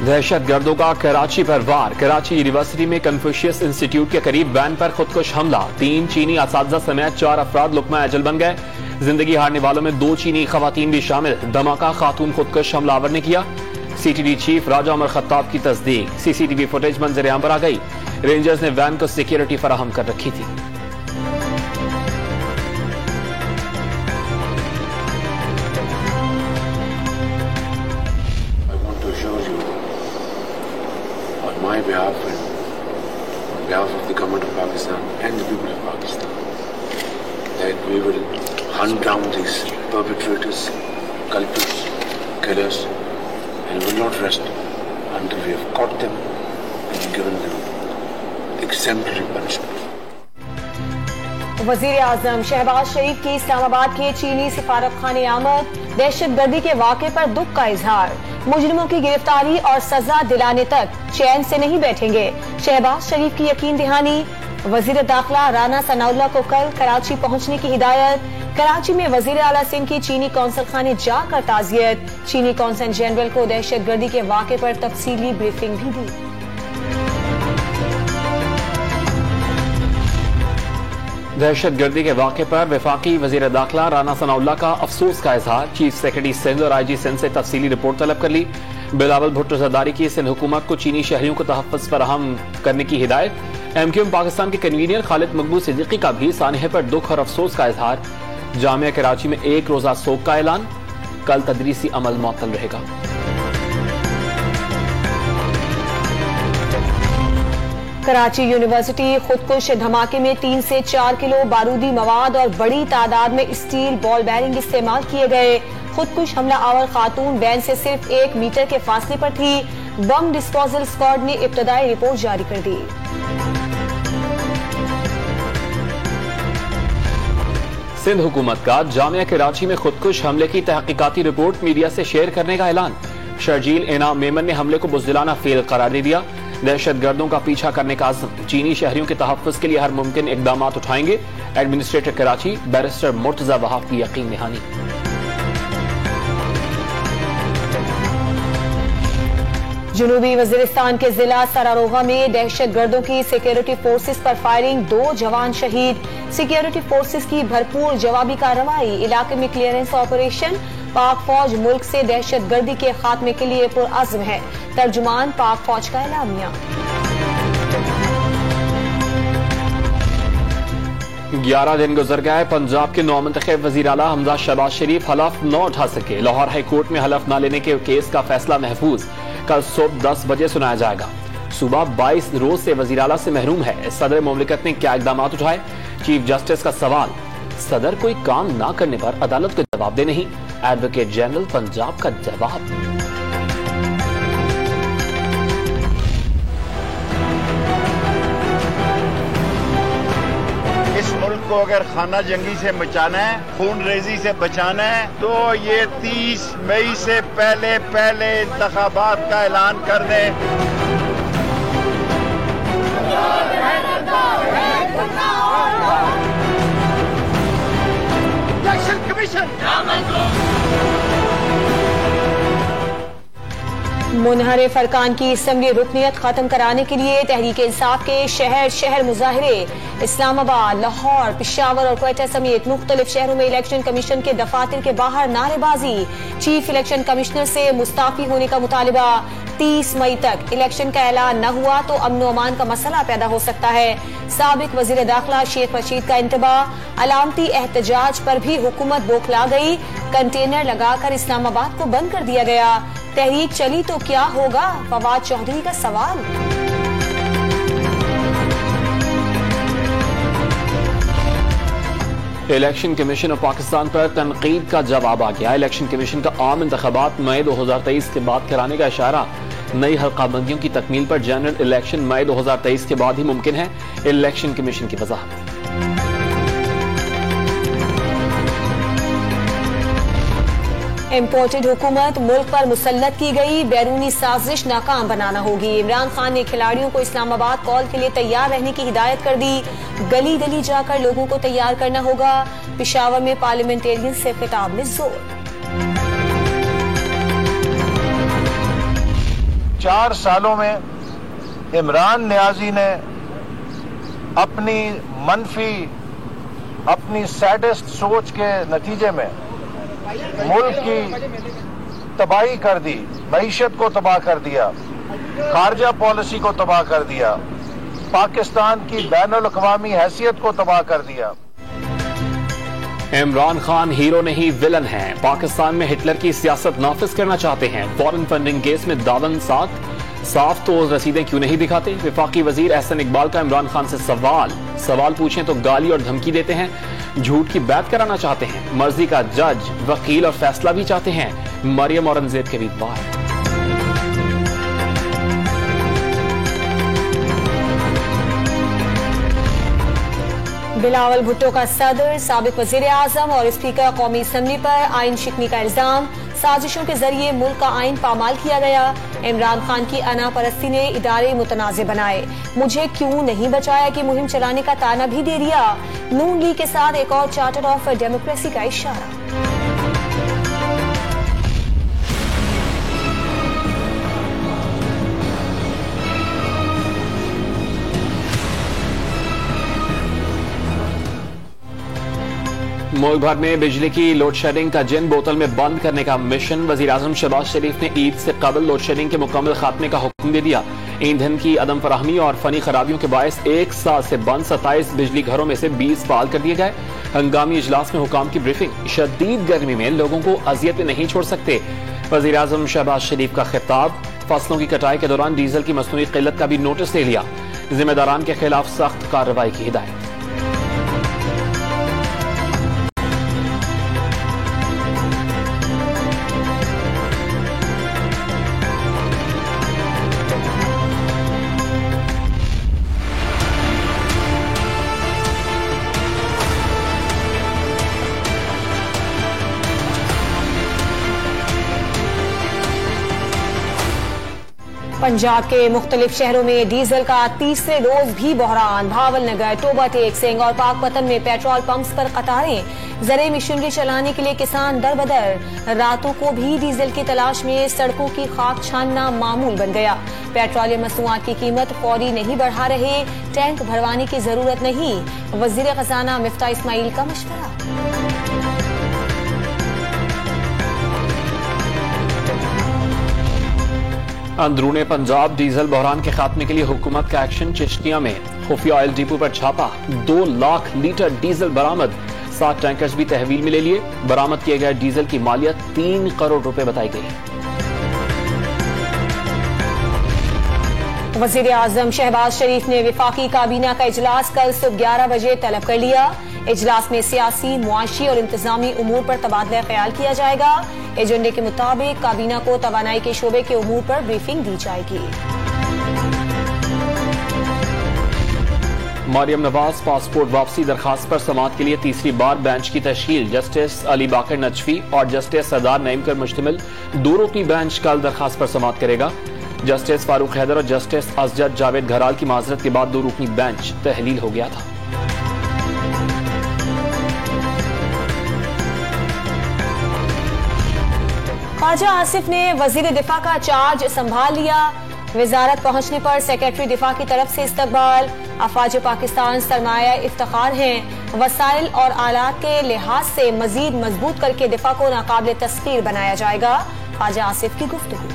दहशत गर्दों का कराची पर वार। कराची यूनिवर्सिटी में कन्फ्यूशियस इंस्टीट्यूट के करीब वैन पर खुदकुश हमला। 3 चीनी असातिज़ा समेत 4 अफराद लुक्मा अजल बन गए। जिंदगी हारने वालों में 2 चीनी खवातीन भी शामिल। धमाका खातून खुदकुश हमलावर ने किया। CTD चीफ राजा उमर खत्ताब की तस्दीक। CCTV फुटेज मंजर आम पर आ गई। रेंजर्स ने वैन को सिक्योरिटी फराहम कर रखी थी। My behalf and on behalf of the government of Pakistan and the people of Pakistan, that we will hunt down these perpetrators, culprits, killers, and will not rest until we have caught them and given them exemplary punishment. वजीर आजम शहबाज शरीफ की इस्लामाबाद के चीनी सिफारत खाने आमद। दहशत गर्दी के वाक़े पर दुख का इजहार। मुजरिमों की गिरफ्तारी और सजा दिलाने तक चैन से नहीं बैठेंगे। शहबाज शरीफ की यकीन दहानी। वजीर दाखिला राना सनाउल्लाह को कल कराची पहुंचने की हिदायत। कराची में वजीर आला सिंध की चीनी कौंसल खाने जाकर ताजियत। चीनी कौंसल जनरल को दहशत गर्दी के वाक़े पर तफसीली ब्रीफिंग भी दी। दहशत गर्दी के वाक़े पर वफाकी वजीर दाखिला राना सनाउल्लाह का अफसोस का इजहार। चीफ सेक्रेटरी सिंध और IG सिंध से तफसीली रिपोर्ट तलब कर ली। बिलावल भुट्टो जरदारी की सिंध हुकूमत को चीनी शहरियों को तहफ़्फ़ुज़ फराहम करने की हिदायत। MQM पाकिस्तान के कन्वीनियर खालिद मकबूल सिद्दीकी का भी सानहे पर दुख और अफसोस का इजहार। जामिया कराची में 1 रोज़ा सोग का ऐलान। कल तदरीसी अमल मुअत्तल रहेगा। कराची यूनिवर्सिटी खुदकुश धमाके में 3 से 4 किलो बारूदी मवाद और बड़ी तादाद में स्टील बॉल बैरिंग इस्तेमाल किए गए। खुदकुश हमला आवर खातून वैन से सिर्फ 1 मीटर के फासले पर थी। बम डिस्पोजल स्क्वाड ने इब्तदाई रिपोर्ट जारी कर दी। सिंध हुकूमत का जामिया कराची में खुदकुश हमले की तहकीकाती रिपोर्ट मीडिया से शेयर करने का ऐलान। शर्जील इनाम मेमन ने हमले को बुज़दिलाना फेल करार दे दिया। दहशत गर्दों का पीछा करने का आज़म। चीनी शहरियों के तहफ़्फ़ुज़ के लिए हर मुमकिन इक़दाम उठाएंगे। एडमिनिस्ट्रेटर कराची बैरिस्टर मुर्तज़ा वहाब की यकीन दहानी। जुनूबी वजीरिस्तान के जिला सरारोगा में दहशत गर्दों की सिक्योरिटी फोर्सेस पर फायरिंग। 2 जवान शहीद। सिक्योरिटी फोर्सेस की भरपूर जवाबी कार्रवाई। इलाके में क्लियरेंस ऑपरेशन। पाक फौज मुल्क से दहशत गर्दी के खात्मे के लिए पुरअज़्म है। तर्जुमान पाक फौज का एलामिया। 11 दिन गुजर गए। पंजाब के नौमुंतखब वज़ीर आला हमजा शहबाज शरीफ हलफ न उठा सके। लाहौर हाई कोर्ट में हलफ न लेने के केस का फैसला महफूज। कल सुबह 10 बजे सुनाया जाएगा। सूबा 22 रोज से वज़ीर आला से महरूम है। सदर मुमलिकत ने क्या इक़दाम उठाए? चीफ जस्टिस का सवाल। सदर कोई काम ना करने पर अदालत को जवाब दे नहीं। एडवोकेट जनरल पंजाब का जवाब। इस मुल्क को अगर खाना जंगी से बचाना है, खून रेजी से बचाना है, तो ये 30 मई से पहले इंतखाबात का ऐलान कर दें। मुनहरे फरकान की असम्बली रुकनियत खत्म कराने के लिए तहरीक इंसाफ के शहर शहर मुजाहरे। इस्लामाबाद, लाहौर, पेशावर और क्वेटा समेत मुख्तलिफ शहरों में इलेक्शन कमीशन के दफातर के बाहर नारेबाजी। चीफ इलेक्शन कमिश्नर से मुस्ताफी होने का मुतालिबा। 30 मई तक इलेक्शन का ऐलान न हुआ तो अमन अमान का मसला पैदा हो सकता है। साबिक वजीर दाखिला शेख रशीद का इंतबाह। अलामती एहतजाज पर भी हुकूमत बौखला गई। कंटेनर लगाकर इस्लामाबाद को बंद कर दिया गया। तहरीक चली तो क्या होगा? फवाद चौधरी का सवाल। इलेक्शन कमीशन ऑफ पाकिस्तान पर तनकीद का जवाब आ गया। इलेक्शन कमीशन का आम इंतखाबात मई 2023 के बाद कराने का इशारा। नई हल्काबंदियों की तकमील पर जनरल इलेक्शन मई 2023 के बाद ही मुमकिन है। इलेक्शन कमीशन की वजाहत। इम्पोर्टेड हुकूमत मुल्क पर मुसल्लत की गई। बैरूनी साजिश नाकाम बनाना होगी। इमरान खान ने खिलाड़ियों को इस्लामाबाद कॉल के लिए तैयार रहने की हिदायत कर दी। गली गली जाकर लोगों को तैयार करना होगा। पेशावर में पार्लियामेंटेरियन से खिताब में जोर। 4 सालों में इमरान नियाजी ने अपनी मनफी, अपनी सैडिस्ट सोच के नतीजे में मुल्क की तबाही कर दी, मईशत को तबाह कर दिया, खारजा पॉलिसी को तबाह कर दिया, पाकिस्तान की बैनुल-अक़वामी हैसियत को तबाह कर दिया। इमरान खान हीरो नहीं विलन हैं। पाकिस्तान में हिटलर की सियासत नाफिज करना चाहते हैं। फॉरेन फंडिंग केस में दावन साफ तो रसीदें क्यों नहीं दिखाते? वफाकी वजीर एहसन इकबाल का इमरान खान से सवाल पूछें तो गाली और धमकी देते हैं। झूठ की बात कराना चाहते हैं। मर्जी का जज, वकील और फैसला भी चाहते हैं। मरियम औरंगजेब के भी वार। बिलावल भुट्टो का सदर, साबिक वजीर आजम और स्पीकर कौमी असम्बली पर आइन शिकनी का इल्जाम। साजिशों के जरिए मुल्क का आइन पामाल किया गया। इमरान खान की अना परस्ती ने इदारे मुतनाज़े बनाए। मुझे क्यों नहीं बचाया की मुहिम चलाने का ताना भी दे दिया। नून लीग के साथ एक और चार्टर ऑफ डेमोक्रेसी का इशारा। मुल्क भर में बिजली की लोड शेडिंग का जिन बोतल में बंद करने का मिशन। वजीर आजम शहबाज शरीफ ने ईद से कबल लोड शेडिंग के मुकम्मल खात्मे का हुक्म दे दिया। ईंधन की अदम फराहमी और फनी खराबियों के बायस 1 साल से बंद 27 बिजली घरों में से 20 बहाल कर दिए गए। हंगामी इजलास में हुकाम की ब्रीफिंग। शदीद गर्मी में लोगों को अजियत में नहीं छोड़ सकते। वजीर आजम शहबाज शरीफ का खिताब। फसलों की कटाई के दौरान डीजल की मसनूई किल्लत का भी नोटिस ले लिया। जिम्मेदारान के खिलाफ सख्त कार्रवाई की हिदायत। पंजाब के मुख्तलिफ शहरों में डीजल का तीसरे रोज भी बहरान। भावल नगर, टोबा टेक सिंह और पाकपतन में पेट्रोल पंप्स पर कतारें। जरे मशीनरी चलाने के लिए किसान दरबदर। रातों को भी डीजल की तलाश में सड़कों की खाक छानना मामूल बन गया। पेट्रोलियम मसनूआत की कीमत फौरी नहीं बढ़ा रहे। टैंक भरवाने की जरूरत नहीं। वजीर खजाना मिफ्ता इस्माइल का मशवरा। अंदरूने पंजाब डीजल बहरान के खात्मे के लिए हुकूमत का एक्शन। चिश्तिया में खुफिया ऑयल डिपो पर छापा। 2 लाख लीटर डीजल बरामद। 7 टैंकर्स भी तहवील में ले लिए। बरामद किए गए डीजल की मालियत 3 करोड़ रुपए बताई गई। वजीर आजम शहबाज शरीफ ने वफाकी काबीना का इजलास कल सुबह 11 बजे तलब कर लिया। इजलास में सियासी, मुआशी और इंतजामी उमूर पर तबादला ख्याल किया जाएगा। एजेंडे के मुताबिक काबीना को तवानाई के शोबे के उमूर पर ब्रीफिंग दी जाएगी। मरियम नवाज पासपोर्ट वापसी दरखास्त पर समाअत के लिए तीसरी बार बेंच की तश्कील। जस्टिस अली बाकर नजफी और जस्टिस सरदार नईम पर मुश्तमिल 2 रुकनी बेंच कल दरखास्त पर समाअत करेगा। जस्टिस फारूक हैदर और जस्टिस असजद जावेद घराल की माजरत के बाद 2 रुकनी बेंच तहलील हो गया था। ख्वाजा आसिफ ने वजीर दिफा का चार्ज संभाल लिया। वजारत पहुंचने पर सेक्रेटरी दिफा की तरफ से इस्तकबाल। अफवाज पाकिस्तान सरमाया इफ्तिखार हैं। वसाइल और आलात के लिहाज से मजीद मजबूत करके दिफा को नाकाबिल तस्खीर बनाया जाएगा। ख्वाजा आसिफ की गुफ्तगू।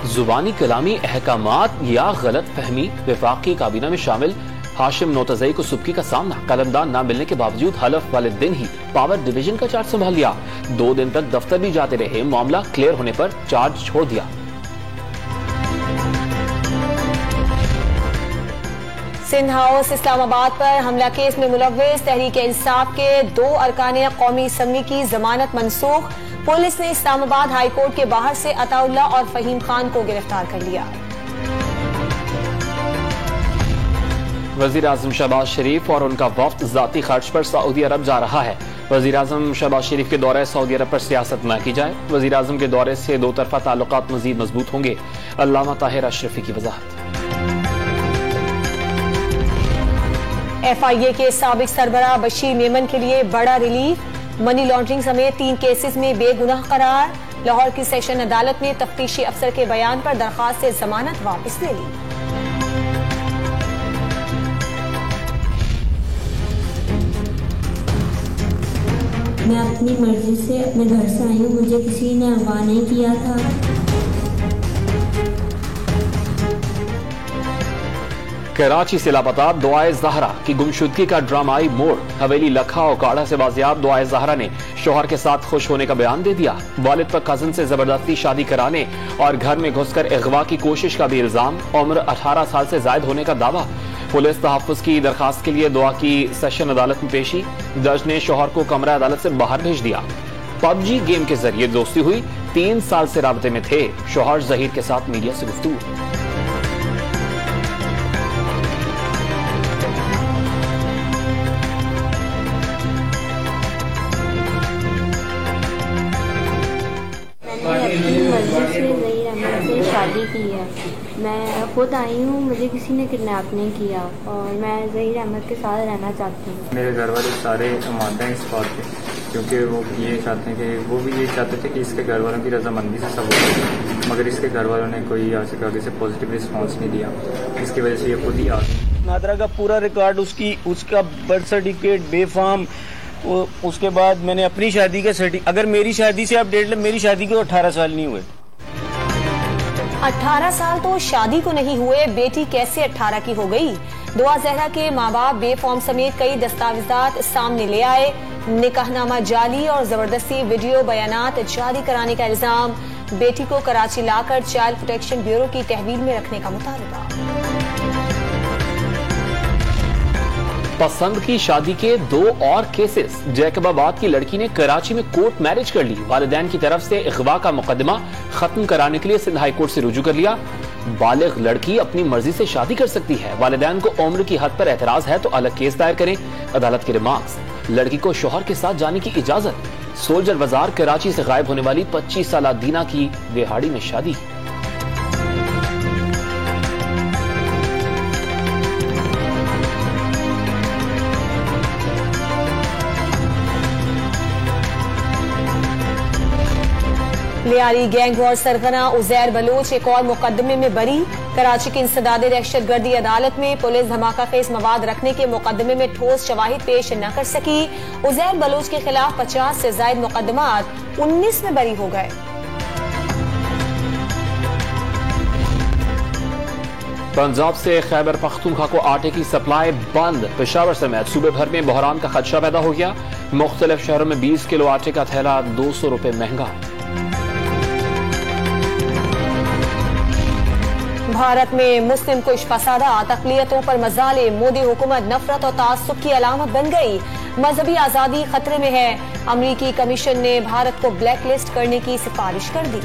जुबानी कलामी अहकामात या गलत फहमी। वफाकी काबीना में शामिल हाशिम नोतज़ई को सुबकी का सामना। कलमदार न मिलने के बावजूद हलफ वाले दिन ही पावर डिवीजन का चार्ज संभाल लिया। 2 दिन तक दफ्तर भी जाते रहे। मामला क्लियर होने पर चार्ज छोड़ दिया। सिंध हाउस इस्लामाबाद पर हमला केस में मुलव्विस तहरीक इंसाफ के 2 अरकान कौमी असम्बली की जमानत मनसूख। पुलिस ने इस्लामाबाद हाई कोर्ट के बाहर से अताउल्ला और फहीम खान को गिरफ्तार कर लिया। वजीर आजम शहबाज शरीफ और उनका वफ्द जाती खर्च पर सऊदी अरब जा रहा है। वजीर आजम शहबाज शरीफ के दौरे सऊदी अरब पर सियासत न की जाए। वजीर आजम के दौरे से 2 तरफा ताल्लुकात मजीद मजबूत होंगे। अल्लामा ताहिर अशरफी की वजाहत। FIA के साबिक सरबराह बशीर मेमन के लिए बड़ा रिलीफ। मनी लॉन्ड्रिंग समेत 3 केसेस में बेगुनाह करार। लाहौर की सेशन अदालत ने तफ्तीशी अफसर के बयान पर दरखास्त से जमानत वापस ले ली। मैं अपनी मर्जी से अपने घर से आई हूँ, मुझे किसी ने अगवा नहीं किया था। कराची से लापता दुआए ज़हरा की गुमशुदगी का ड्रामाई मोड़। हवेली लखा और काड़ा से बाजियाब दुआए ज़हरा ने शोहर के साथ खुश होने का बयान दे दिया। वालिद पर कजन से जबरदस्ती शादी कराने और घर में घुसकर अगवा की कोशिश का भी इल्जाम। उम्र 18 साल से जायद होने का दावा। पुलिस तहफ्फुज की दरखास्त के लिए दुआ की सेशन अदालत में पेशी। जज ने शोहर को कमरा अदालत से बाहर भेज दिया। पबजी गेम के जरिए दोस्ती हुई, 3 साल से राबते में थे। शोहर जहीर के साथ मीडिया से गुफ्तगू। अपनी मर्जी से ज़हीर अहमद से शादी की है। मैं खुद आई हूँ, मुझे किसी ने किडनैप नहीं किया और मैं ज़हीर अहमद के साथ रहना चाहती हूँ। मेरे घर वाले सारे मानते हैं इस बात पे, क्योंकि वो ये चाहते हैं कि वो भी ये चाहते थे कि इसके घर वालों की रजामंदी से सब हो, मगर इसके घर वालों ने कोई आज तक आगे से पॉजिटिव रिस्पॉन्स नहीं दिया। इसकी वजह से ये खुद ही आ गए। नादरा का पूरा रिकॉर्ड, उसका बर्थ सर्टिफिकेट बेफाम, उसके बाद मैंने अपनी शादी का सर्टिफिकेट, अगर मेरी शादी से आप डेट लें, मेरी शादी को 18 साल नहीं हुए। 18 साल तो शादी को नहीं हुए, बेटी कैसे 18 की हो गई? दुआ ज़हरा के माँ बाप बेफॉर्म समेत कई दस्तावेजात सामने ले आए। निकाहनामा जाली और जबरदस्ती वीडियो बयानात जारी कराने का इल्जाम। बेटी को कराची लाकर चाइल्ड प्रोटेक्शन ब्यूरो की तहवील में रखने का मुतालबा। पसंद की शादी के 2 और केसेस। जैकबाबाद की लड़की ने कराची में कोर्ट मैरिज कर ली। वालिदैन की तरफ से अगवा का मुकदमा खत्म कराने के लिए सिंध हाई कोर्ट से रुजू कर लिया। बालिग लड़की अपनी मर्जी से शादी कर सकती है। वालिदैन को उम्र की हद पर एतराज है तो अलग केस दायर करें। अदालत के रिमार्क्स। लड़की को शोहर के साथ जाने की इजाजत। सोल्जर बाजार कराची से गायब होने वाली 25 साल दीना की दिहाड़ी में शादी। लियारी गैंग वॉर सरगना उजैर बलोच एक और मुकदमे में बरी। कराची की इंसदादे दहशतगर्दी अदालत में पुलिस धमाका खेज मवाद रखने के मुकदमे में ठोस शवाहिद पेश न कर सकी। उजैर बलोच के खिलाफ 50 से ज्यादा मुकदमात 19 में बरी हो गए। पंजाब से खैबर पख्तूनख्वा को आटे की सप्लाई बंद। पेशावर समेत सूबे भर में बहरान का खदशा पैदा हो गया। मुख्तलिफ शहरों में 20 किलो आटे का थैला 200 रुपए महंगा। भारत में मुस्लिम कुश फसादात, अक़लियतों पर मजाले, मोदी हुकूमत नफरत और तासुब की अलामत बन गई। मजहबी आजादी खतरे में है। अमरीकी कमीशन ने भारत को ब्लैक लिस्ट करने की सिफारिश कर दी।